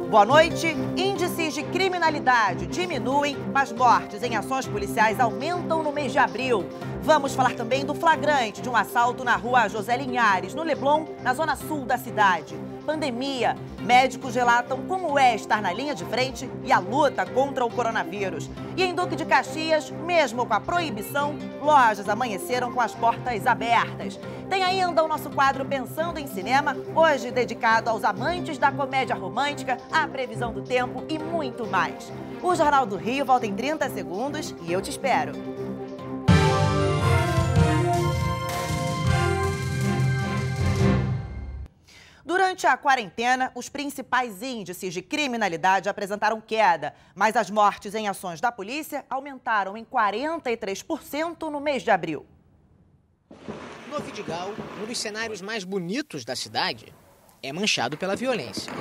Boa noite. Índices de criminalidade diminuem, mas mortes em ações policiais aumentam no mês de abril. Vamos falar também do flagrante de um assalto na rua José Linhares, no Leblon, na zona sul da cidade. Pandemia. Médicos relatam como é estar na linha de frente e a luta contra o coronavírus. E em Duque de Caxias, mesmo com a proibição, lojas amanheceram com as portas abertas. Tem ainda o nosso quadro Pensando em Cinema, hoje dedicado aos amantes da comédia romântica, à previsão do tempo e muito mais. O Jornal do Rio volta em 30 segundos e eu te espero. Durante a quarentena, os principais índices de criminalidade apresentaram queda, mas as mortes em ações da polícia aumentaram em 43% no mês de abril. No Vidigal, um dos cenários mais bonitos da cidade, é manchado pela violência.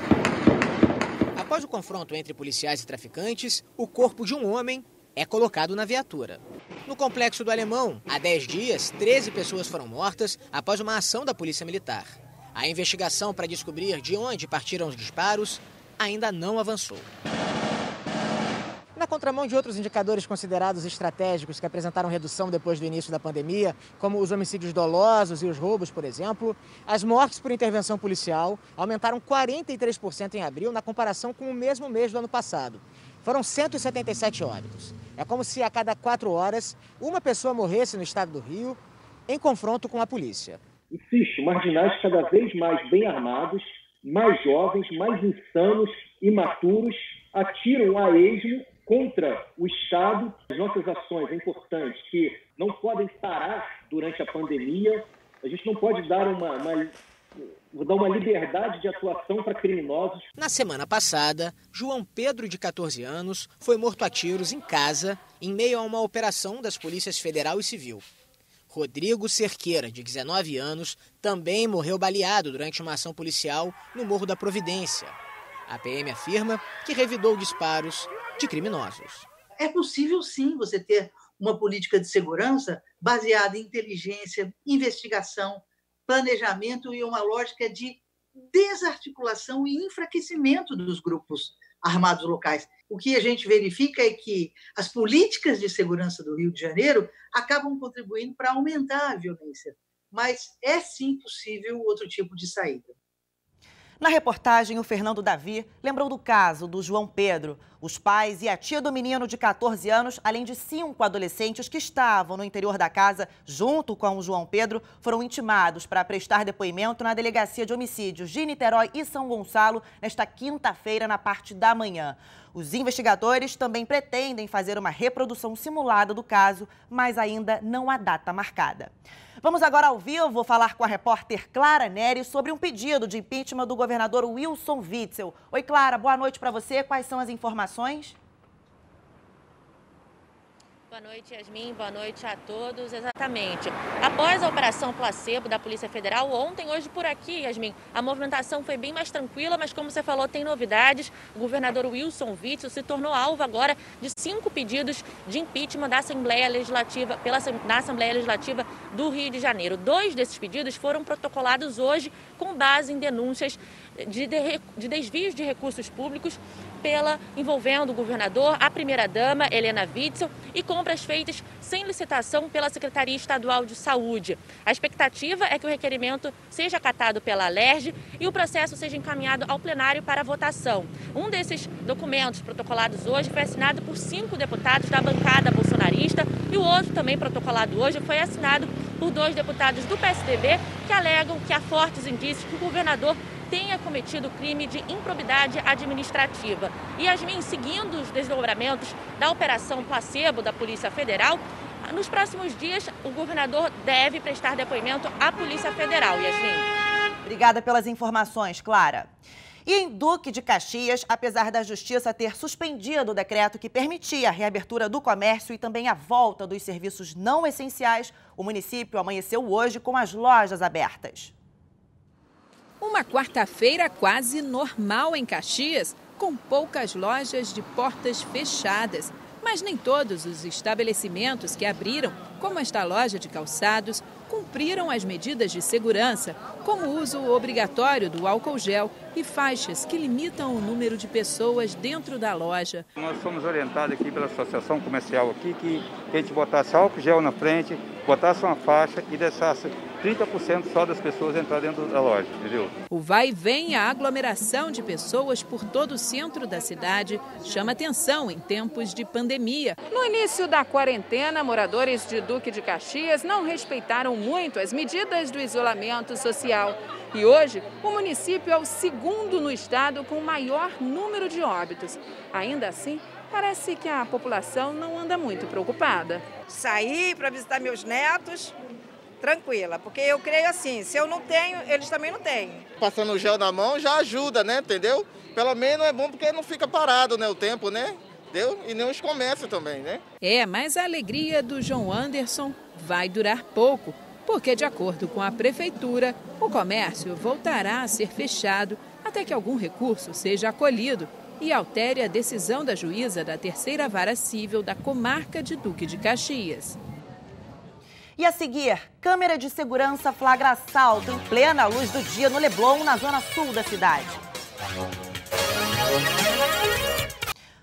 Após o confronto entre policiais e traficantes, o corpo de um homem é colocado na viatura. No Complexo do Alemão, há 10 dias, 13 pessoas foram mortas após uma ação da Polícia Militar. A investigação para descobrir de onde partiram os disparos ainda não avançou. Na contramão de outros indicadores considerados estratégicos que apresentaram redução depois do início da pandemia, como os homicídios dolosos e os roubos, por exemplo, as mortes por intervenção policial aumentaram 43% em abril na comparação com o mesmo mês do ano passado. Foram 177 óbitos. É como se a cada 4 horas uma pessoa morresse no estado do Rio em confronto com a polícia. Insisto, marginais cada vez mais bem armados, mais jovens, mais insanos, imaturos, atiram a esmo contra o Estado. As nossas ações, é importante, que não podem parar durante a pandemia. A gente não pode dar uma liberdade de atuação para criminosos. Na semana passada, João Pedro, de 14 anos, foi morto a tiros em casa em meio a uma operação das polícias federal e civil. Rodrigo Cerqueira, de 19 anos, também morreu baleado durante uma ação policial no Morro da Providência. A PM afirma que revidou disparos de criminosos. É possível, sim, você ter uma política de segurança baseada em inteligência, investigação, planejamento e uma lógica de desarticulação e enfraquecimento dos grupos armados locais. O que a gente verifica é que as políticas de segurança do Rio de Janeiro acabam contribuindo para aumentar a violência, mas é sim possível outro tipo de saída. Na reportagem, o Fernando Davi lembrou do caso do João Pedro. Os pais e a tia do menino de 14 anos, além de 5 adolescentes que estavam no interior da casa junto com o João Pedro, foram intimados para prestar depoimento na Delegacia de Homicídios de Niterói e São Gonçalo nesta quinta-feira, na parte da manhã. Os investigadores também pretendem fazer uma reprodução simulada do caso, mas ainda não há data marcada. Vamos agora ao vivo falar com a repórter Clara Neri sobre um pedido de impeachment do governador Wilson Witzel. Oi, Clara, boa noite para você. Quais são as informações? Boa noite, Yasmin. Boa noite a todos. Exatamente. Após a operação placebo da Polícia Federal, ontem, hoje por aqui, Yasmin, a movimentação foi bem mais tranquila, mas como você falou, tem novidades. O governador Wilson Witzel se tornou alvo agora de 5 pedidos de impeachment da Assembleia Legislativa, na Assembleia Legislativa do Rio de Janeiro. 2 desses pedidos foram protocolados hoje com base em denúncias de desvios de recursos públicos envolvendo o governador, a primeira-dama, Helena Witzel, e compras feitas sem licitação pela Secretaria Estadual de Saúde. A expectativa é que o requerimento seja acatado pela Alerj e o processo seja encaminhado ao plenário para votação. Um desses documentos protocolados hoje foi assinado por 5 deputados da bancada bolsonarista e o outro também protocolado hoje foi assinado por 2 deputados do PSDB que alegam que há fortes indícios que o governador tenha cometido crime de improbidade administrativa. E, Yasmin, seguindo os desdobramentos da operação placebo da Polícia Federal, nos próximos dias o governador deve prestar depoimento à Polícia Federal. Yasmin. Obrigada pelas informações, Clara. E em Duque de Caxias, apesar da Justiça ter suspendido o decreto que permitia a reabertura do comércio e também a volta dos serviços não essenciais, o município amanheceu hoje com as lojas abertas. Uma quarta-feira quase normal em Caxias, com poucas lojas de portas fechadas. Mas nem todos os estabelecimentos que abriram, como esta loja de calçados, cumpriram as medidas de segurança, como o uso obrigatório do álcool gel e faixas que limitam o número de pessoas dentro da loja. Nós fomos orientados aqui pela associação comercial aqui que a gente botasse álcool gel na frente, botasse uma faixa e deixasse 30% só das pessoas entrar dentro da loja, entendeu? O vai e vem e a aglomeração de pessoas por todo o centro da cidade chama atenção em tempos de pandemia. No início da quarentena, moradores de Duque de Caxias não respeitaram muito as medidas do isolamento social. E hoje, o município é o segundo no estado com o maior número de óbitos. Ainda assim, parece que a população não anda muito preocupada. Sair para visitar meus netos, tranquila, porque eu creio assim, se eu não tenho, eles também não têm. Passando o gel na mão já ajuda, né, entendeu? Pelo menos é bom porque não fica parado, né, o tempo, né? Entendeu? E nem os comércios também, né? Mas a alegria do João Anderson vai durar pouco, porque, de acordo com a prefeitura, o comércio voltará a ser fechado até que algum recurso seja acolhido e altere a decisão da juíza da Terceira Vara Cível da comarca de Duque de Caxias. E a seguir, câmera de segurança flagra assalto em plena luz do dia no Leblon, na zona sul da cidade.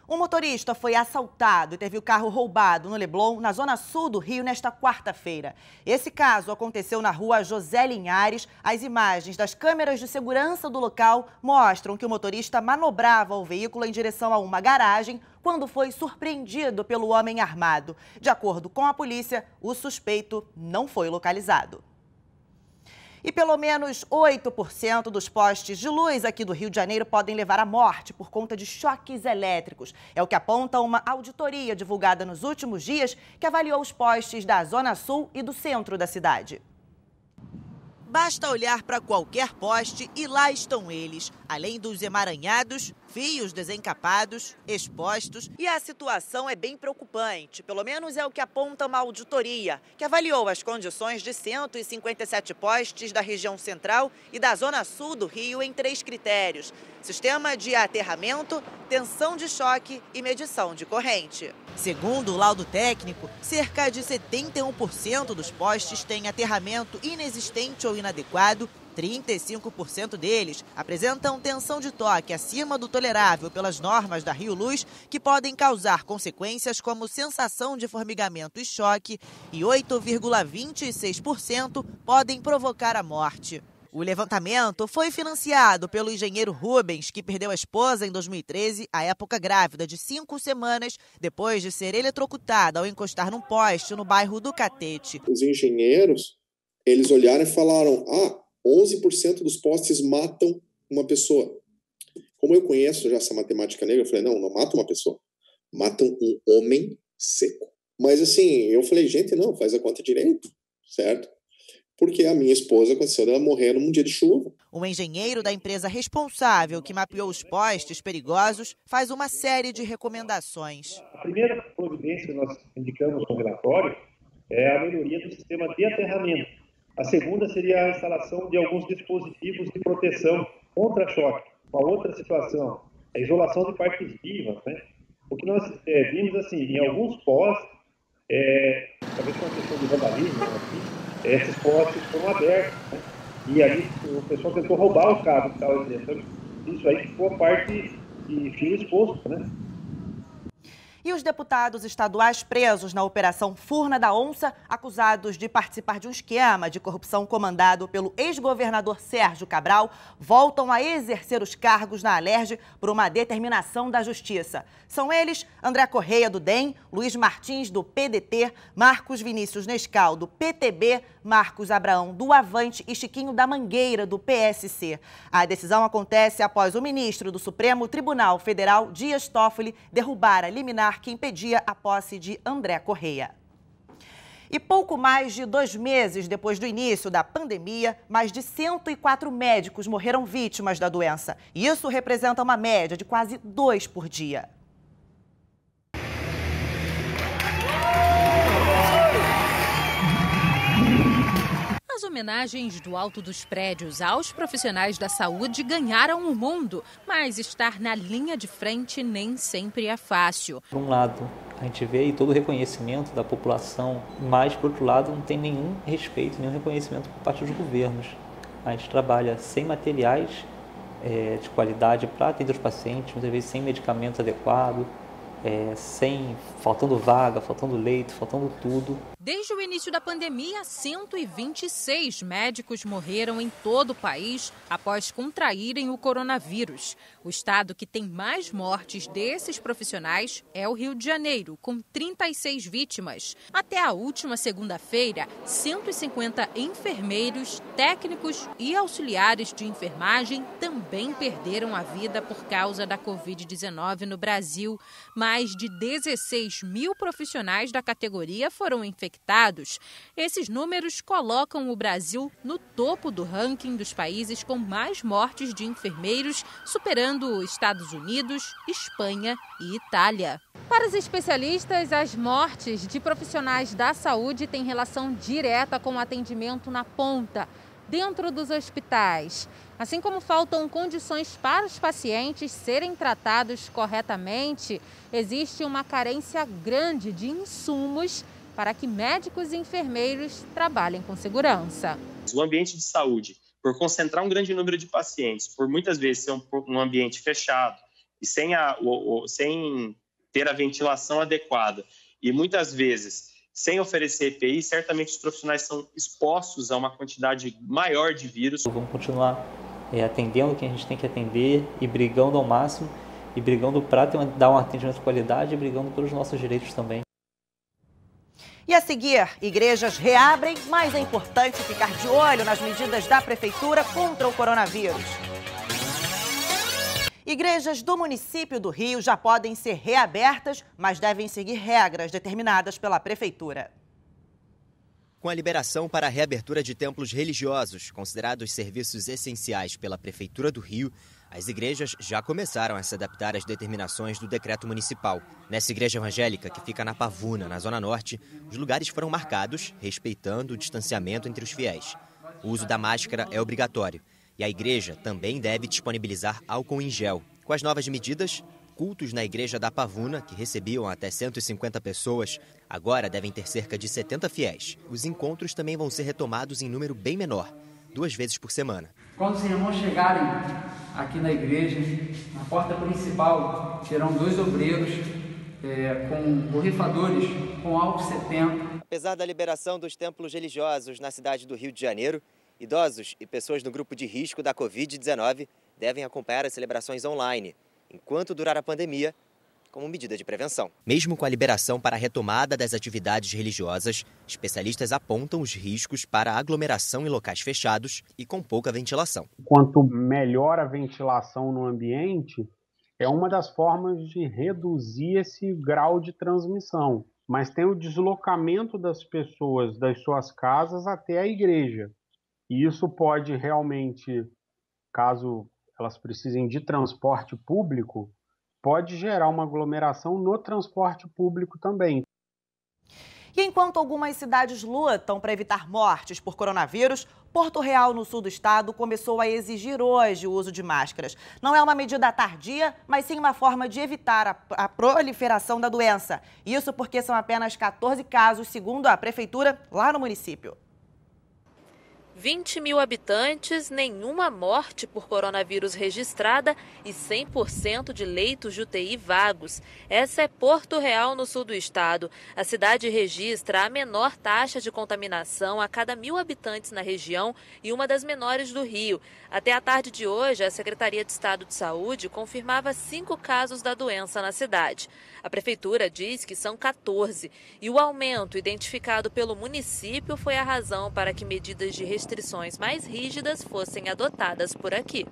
Um motorista foi assaltado e teve o carro roubado no Leblon, na zona sul do Rio, nesta quarta-feira. Esse caso aconteceu na rua José Linhares. As imagens das câmeras de segurança do local mostram que o motorista manobrava o veículo em direção a uma garagem quando foi surpreendido pelo homem armado. De acordo com a polícia, o suspeito não foi localizado. E pelo menos 8% dos postes de luz aqui do Rio de Janeiro podem levar à morte por conta de choques elétricos. É o que aponta uma auditoria divulgada nos últimos dias que avaliou os postes da Zona Sul e do centro da cidade. Basta olhar para qualquer poste e lá estão eles, além dos emaranhados, fios desencapados, expostos, e a situação é bem preocupante. Pelo menos é o que aponta uma auditoria, que avaliou as condições de 157 postes da região central e da zona sul do Rio em 3 critérios: sistema de aterramento, tensão de choque e medição de corrente. Segundo o laudo técnico, cerca de 71% dos postes têm aterramento inexistente ou inadequado. 35% deles apresentam tensão de toque acima do tolerável pelas normas da Rio Luz, que podem causar consequências como sensação de formigamento e choque, e 8,26% podem provocar a morte. O levantamento foi financiado pelo engenheiro Rubens, que perdeu a esposa em 2013, à época grávida de 5 semanas, depois de ser eletrocutada ao encostar num poste no bairro do Catete. Os engenheiros, eles olharam e falaram: 11% dos postes matam uma pessoa. Como eu conheço já essa matemática negra, eu falei, não matam uma pessoa, matam um homem seco. Mas assim, eu falei, gente, não, faz a conta direito, certo? Porque a minha esposa aconteceu dela morrer num dia de chuva. Um engenheiro da empresa responsável que mapeou os postes perigosos faz uma série de recomendações. A primeira providência que nós indicamos no relatório é a melhoria do sistema de aterramento. A segunda seria a instalação de alguns dispositivos de proteção contra choque. Uma outra situação é a isolação de partes vivas, né? O que nós vimos assim, em alguns postes, talvez com a questão de vandalismo, esses postes foram abertos, né? E aí o pessoal tentou roubar o cabo que estava dentro. Então, isso aí ficou a parte de fio exposto, né? E os deputados estaduais presos na Operação Furna da Onça, acusados de participar de um esquema de corrupção comandado pelo ex-governador Sérgio Cabral, voltam a exercer os cargos na Alerj por uma determinação da Justiça. São eles André Correia, do DEM, Luiz Martins, do PDT, Marcos Vinícius Nescau, do PTB, Marcos Abraão, do Avante e Chiquinho da Mangueira, do PSC. A decisão acontece após o ministro do Supremo Tribunal Federal, Dias Toffoli, derrubar a liminar que impedia a posse de André Correia. E pouco mais de 2 meses depois do início da pandemia, mais de 104 médicos morreram vítimas da doença. Isso representa uma média de quase 2 por dia. As homenagens do alto dos prédios aos profissionais da saúde ganharam o mundo, mas estar na linha de frente nem sempre é fácil. Por um lado, A gente vê aí todo o reconhecimento da população, mas, por outro lado, não tem nenhum respeito, nenhum reconhecimento por parte dos governos. A gente trabalha sem materiais de qualidade para atender os pacientes, muitas vezes sem medicamento adequado, faltando vaga, faltando leito, faltando tudo. Desde o início da pandemia, 126 médicos morreram em todo o país após contraírem o coronavírus. O estado que tem mais mortes desses profissionais é o Rio de Janeiro, com 36 vítimas. Até a última segunda-feira, 150 enfermeiros, técnicos e auxiliares de enfermagem também perderam a vida por causa da Covid-19 no Brasil. Mais de 16 mil profissionais da categoria foram infectados. Esses números colocam o Brasil no topo do ranking dos países com mais mortes de enfermeiros, superando Estados Unidos, Espanha e Itália. Para os especialistas, as mortes de profissionais da saúde têm relação direta com o atendimento na ponta, dentro dos hospitais. Assim como faltam condições para os pacientes serem tratados corretamente, existe uma carência grande de insumos para que médicos e enfermeiros trabalhem com segurança. O ambiente de saúde, por concentrar um grande número de pacientes, por muitas vezes ser um ambiente fechado e sem ter a ventilação adequada e muitas vezes sem oferecer EPI, certamente os profissionais são expostos a uma quantidade maior de vírus. Vamos continuar atendendo quem a gente tem que atender e brigando ao máximo, e brigando para dar um atendimento de qualidade e brigando pelos nossos direitos também. E a seguir, igrejas reabrem, mas é importante ficar de olho nas medidas da Prefeitura contra o coronavírus. Igrejas do município do Rio já podem ser reabertas, mas devem seguir regras determinadas pela Prefeitura. Com a liberação para a reabertura de templos religiosos, considerados serviços essenciais pela Prefeitura do Rio, as igrejas já começaram a se adaptar às determinações do decreto municipal. Nessa igreja evangélica, que fica na Pavuna, na Zona Norte, os lugares foram marcados, respeitando o distanciamento entre os fiéis. O uso da máscara é obrigatório e a igreja também deve disponibilizar álcool em gel. Com as novas medidas, cultos na igreja da Pavuna, que recebiam até 150 pessoas, agora devem ter cerca de 70 fiéis. Os encontros também vão ser retomados em número bem menor, 2 vezes por semana. Quando os irmãos chegarem aqui na igreja, na porta principal, terão 2 obreiros com borrifadores com álcool 70. Apesar da liberação dos templos religiosos na cidade do Rio de Janeiro, idosos e pessoas no grupo de risco da Covid-19 devem acompanhar as celebrações online, enquanto durar a pandemia, como medida de prevenção. Mesmo com a liberação para a retomada das atividades religiosas, especialistas apontam os riscos para a aglomeração em locais fechados e com pouca ventilação. Quanto melhor a ventilação no ambiente, é uma das formas de reduzir esse grau de transmissão. Mas tem o deslocamento das pessoas das suas casas até a igreja. E isso pode realmente, caso elas precisem de transporte público, pode gerar uma aglomeração no transporte público também. E enquanto algumas cidades lutam para evitar mortes por coronavírus, Porto Real, no sul do estado, começou a exigir hoje o uso de máscaras. Não é uma medida tardia, mas sim uma forma de evitar a proliferação da doença. Isso porque são apenas 14 casos, segundo a prefeitura, lá no município. 20 mil habitantes, nenhuma morte por coronavírus registrada e 100% de leitos de UTI vagos. Essa é Porto Real, no sul do estado. A cidade registra a menor taxa de contaminação a cada 1.000 habitantes na região e uma das menores do Rio. Até a tarde de hoje, a Secretaria de Estado de Saúde confirmava 5 casos da doença na cidade. A prefeitura diz que são 14 e o aumento identificado pelo município foi a razão para que medidas de restrições mais rígidas fossem adotadas por aqui.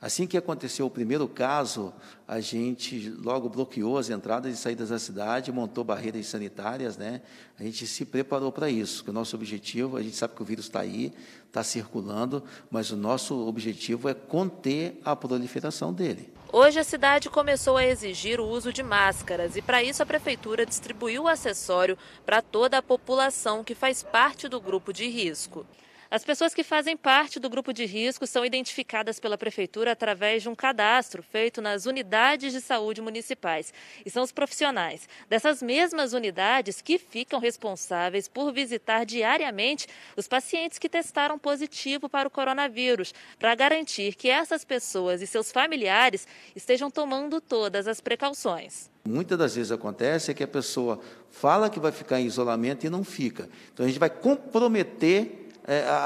Assim que aconteceu o primeiro caso, a gente logo bloqueou as entradas e saídas da cidade, montou barreiras sanitárias, né? A gente se preparou para isso, que o nosso objetivo, a gente sabe que o vírus está aí, está circulando, mas o nosso objetivo é conter a proliferação dele. Hoje a cidade começou a exigir o uso de máscaras e para isso a prefeitura distribuiu o acessório para toda a população que faz parte do grupo de risco. As pessoas que fazem parte do grupo de risco são identificadas pela Prefeitura através de um cadastro feito nas unidades de saúde municipais. E são os profissionais dessas mesmas unidades que ficam responsáveis por visitar diariamente os pacientes que testaram positivo para o coronavírus, para garantir que essas pessoas e seus familiares estejam tomando todas as precauções. Muitas das vezes acontece que a pessoa fala que vai ficar em isolamento e não fica. Então a gente vai comprometer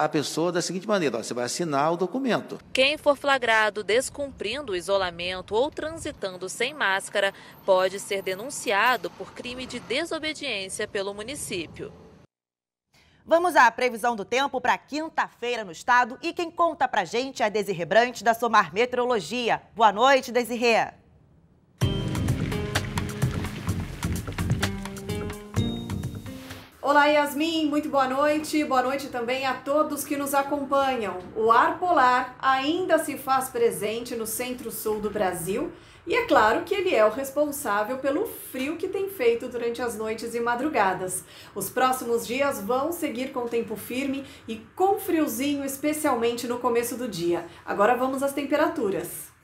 a pessoa da seguinte maneira: você vai assinar o documento. Quem for flagrado descumprindo o isolamento ou transitando sem máscara pode ser denunciado por crime de desobediência pelo município. Vamos à previsão do tempo para quinta-feira no estado e quem conta pra gente é a Desirê Brant da Somar Meteorologia. Boa noite, Desirê. Olá, Yasmin, muito boa noite. Boa noite também a todos que nos acompanham. O ar polar ainda se faz presente no centro-sul do Brasil e é claro que ele é o responsável pelo frio que tem feito durante as noites e madrugadas. Os próximos dias vão seguir com tempo firme e com friozinho, especialmente no começo do dia. Agora vamos às temperaturas.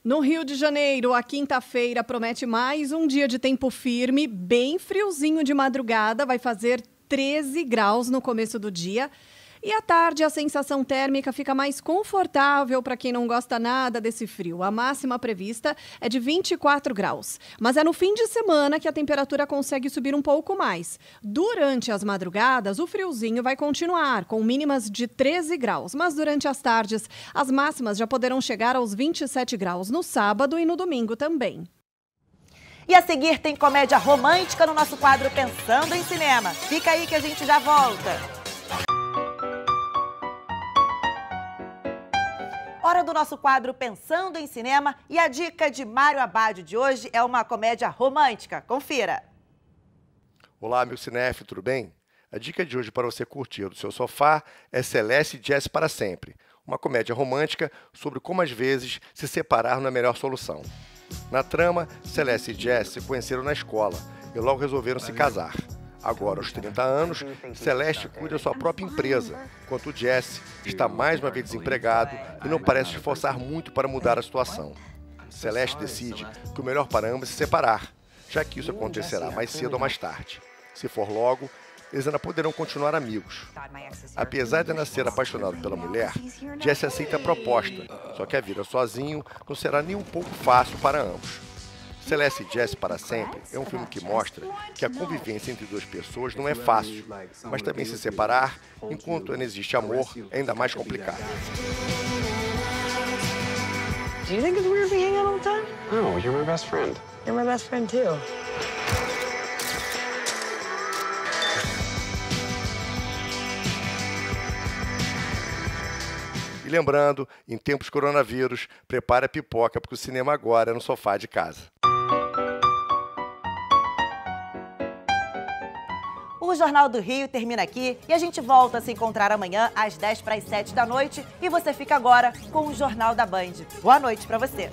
No Rio de Janeiro, a quinta-feira promete mais um dia de tempo firme, bem friozinho de madrugada, vai fazer 13 graus no começo do dia. E à tarde a sensação térmica fica mais confortável para quem não gosta nada desse frio. A máxima prevista é de 24 graus. Mas é no fim de semana que a temperatura consegue subir um pouco mais. Durante as madrugadas, o friozinho vai continuar, com mínimas de 13 graus. Mas durante as tardes, as máximas já poderão chegar aos 27 graus no sábado e no domingo também. E a seguir tem comédia romântica no nosso quadro Pensando em Cinema. Fica aí que a gente já volta. Hora do nosso quadro Pensando em Cinema e a dica de Mário Abad de hoje é uma comédia romântica. Confira! Olá, meu cinéfilo, tudo bem? A dica de hoje para você curtir do seu sofá é Celeste e Jesse para Sempre, uma comédia romântica sobre como às vezes se separar não é a melhor solução. Na trama, Celeste e Jesse se conheceram na escola e logo resolveram se casar. Agora, aos 30 anos, Celeste cuida da sua própria empresa, enquanto Jesse está mais uma vez desempregado e não parece se esforçar muito para mudar a situação. Celeste decide que o melhor para ambos é se separar, já que isso acontecerá mais cedo ou mais tarde. Se for logo, eles ainda poderão continuar amigos. Apesar de ainda ser apaixonado pela mulher, Jesse aceita a proposta, só que a vida sozinho não será nem um pouco fácil para ambos. Celeste e Jesse para Sempre é um filme que mostra que a convivência entre duas pessoas não é fácil, mas também se separar, enquanto ainda existe amor, é ainda mais complicado. Do you think it's weird we hang out all the time? No, you're my best friend. You're my best friend too. E lembrando, em tempos de coronavírus, prepare a pipoca, porque o cinema agora é no sofá de casa. O Jornal do Rio termina aqui e a gente volta a se encontrar amanhã às 6:50 da noite e você fica agora com o Jornal da Band. Boa noite para você.